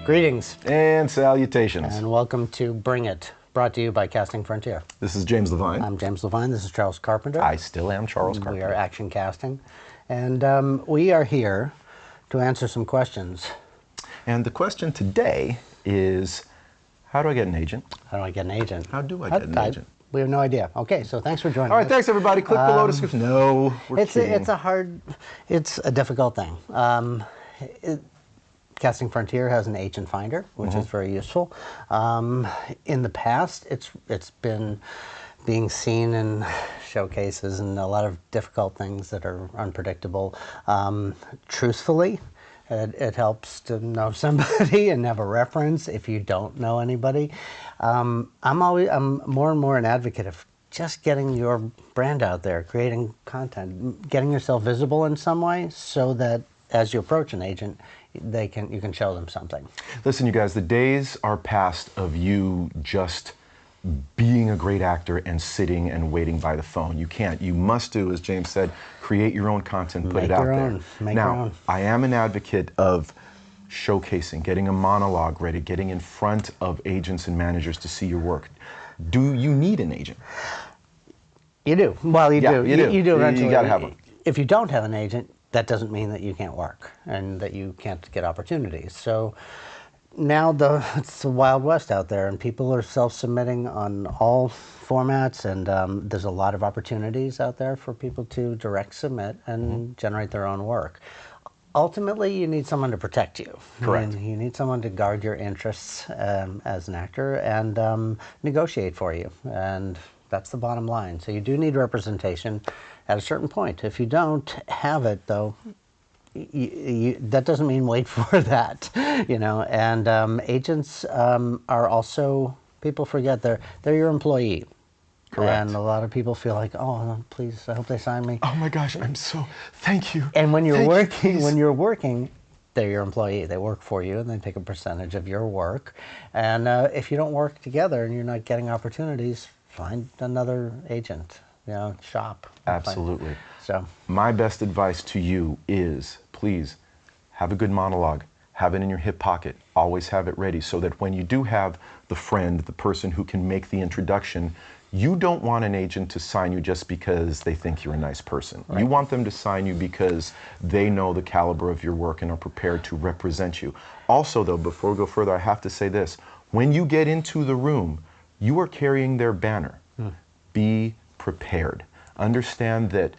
Greetings. And salutations. And welcome to Bring It, brought to you by Casting Frontier. This is James Levine. I'm James Levine. This is Charles Carpenter. I still am Charles Carpenter. We are Action Casting. And we are here to answer some questions. And the question today is, how do I get an agent? How do I get an agent? How do I get an agent? We have no idea. Okay, so thanks for joining us. All right, thanks everybody. Click below description. No, we're kidding. It's a difficult thing. Casting Frontier has an agent finder, which is very useful. In the past, it's been being seen in showcases and a lot of difficult things that are unpredictable. Truthfully, it helps to know somebody and have a reference if you don't know anybody. I'm more and more an advocate of just getting your brand out there, creating content, getting yourself visible in some way so that as you approach an agent, you can show them something. Listen, you guys, the days are past of you just being a great actor and sitting and waiting by the phone. You can't. You must do, as James said, create your own content, put it out there. Now, I am an advocate of showcasing, getting a monologue ready, getting in front of agents and managers to see your work. Do you need an agent? You do. Well, you do. You do eventually. You gotta have one. If you don't have an agent, that doesn't mean that you can't work and that you can't get opportunities. So now it's the Wild West out there, and people are self-submitting on all formats, and there's a lot of opportunities out there for people to direct submit and generate their own work. Ultimately, you need someone to protect you. Correct. You need someone to guard your interests as an actor and negotiate for you, and that's the bottom line. So you do need representation at a certain point. If you don't have it, though, that doesn't mean wait for that, you know. And agents are also, people forget they're your employee. Correct. And a lot of people feel like, oh, please, I hope they sign me. Oh my gosh, thank you. And when you're working, they're your employee. They work for you, and they take a percentage of your work. And if you don't work together and you're not getting opportunities, find another agent. You know, shop. Absolutely. So my best advice to you is, please, have a good monologue. Have it in your hip pocket. Always have it ready so that when you do have the friend, the person who can make the introduction, you don't want an agent to sign you just because they think you're a nice person. Right. You want them to sign you because they know the caliber of your work and are prepared to represent you. Also, though, before we go further, I have to say this. When you get into the room, you are carrying their banner. Be prepared. Understand that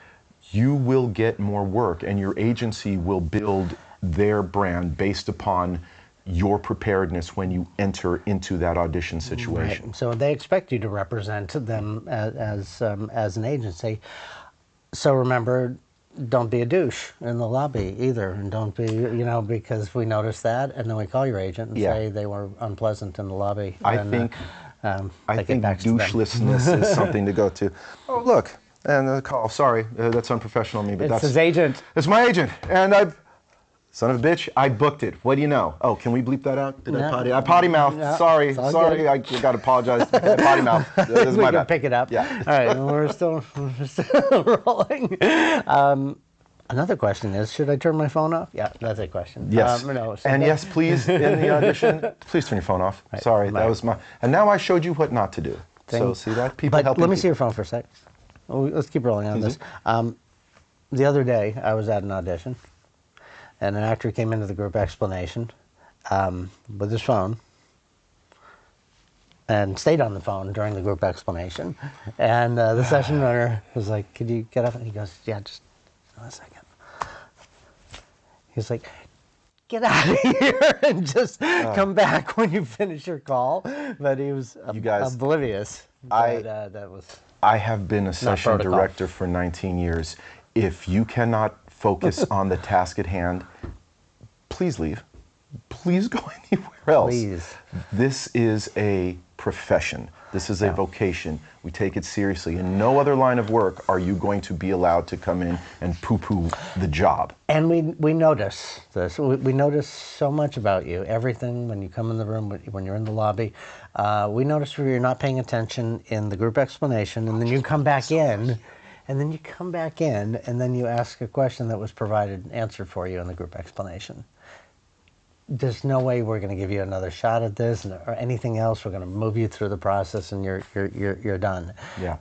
you will get more work and your agency will build their brand based upon your preparedness when you enter into that audition situation. Right. So they expect you to represent them as an agency. So remember, don't be a douche in the lobby either, and don't be, you know, because we noticed that, and then we call your agent and say they were unpleasant in the lobby. I think douchelessness is something to go to. Oh, look, and the call. Sorry, that's unprofessional of me, but it's his agent. It's my agent, and son of a bitch, I booked it. What do you know? Oh, can we bleep that out? Did I potty? I potty mouth. No, sorry. I got to apologize. Potty mouth. This is my bad. We can pick it up. Yeah. All right, we're still rolling. Another question is, should I turn my phone off? Yeah, that's a question. Yes. Yes, please, in the audition, please turn your phone off. Right. Sorry, that was my... And now I showed you what not to do. So, see that? People helping Let me see your phone for a sec. Let's keep rolling on this. The other day, I was at an audition, and an actor came into the group explanation with his phone and stayed on the phone during the group explanation. And the session runner was like, could you get up? And he goes, yeah, just a second. He's like, get out of here and just come back when you finish your call. But he was oblivious. I have been a session director for 19 years. If you cannot focus on the task at hand, please leave. Please go anywhere else. Please. This is a profession. This is a vocation. We take it seriously. In no other line of work are you going to be allowed to come in and poo-poo the job. And we notice this. We notice so much about you. Everything when you come in the room, when you're in the lobby. We notice where you're not paying attention in the group explanation, and then you come back in, and then you come back in, and then you ask a question that was answered for you in the group explanation. there's no way we're going to give you another shot at this or anything else. We're going to move you through the process, and you're done. Yeah.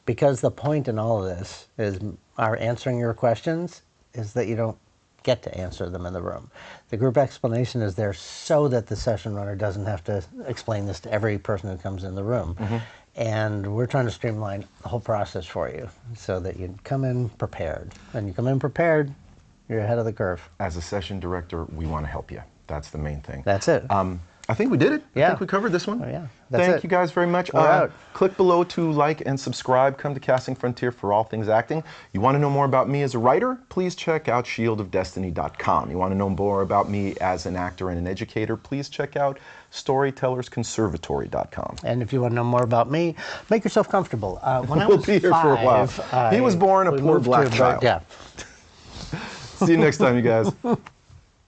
Because the point in all of this is our answering your questions is that you don't get to answer them in the room. The group explanation is there so that the session runner doesn't have to explain this to every person who comes in the room. And we're trying to streamline the whole process for you so that you come in prepared. And you come in prepared, you're ahead of the curve. As a session director, we want to help you. That's the main thing. That's it. I think we did it. Yeah. I think we covered this one. Oh, yeah. Thank you guys very much. Click below to like and subscribe. Come to Casting Frontier for all things acting. You want to know more about me as a writer? Please check out shieldofdestiny.com. You want to know more about me as an actor and an educator? Please check out storytellersconservatory.com. And if you want to know more about me, make yourself comfortable. When I We'll was be here for a while. He was born a poor black child. Yeah. See you next time, you guys.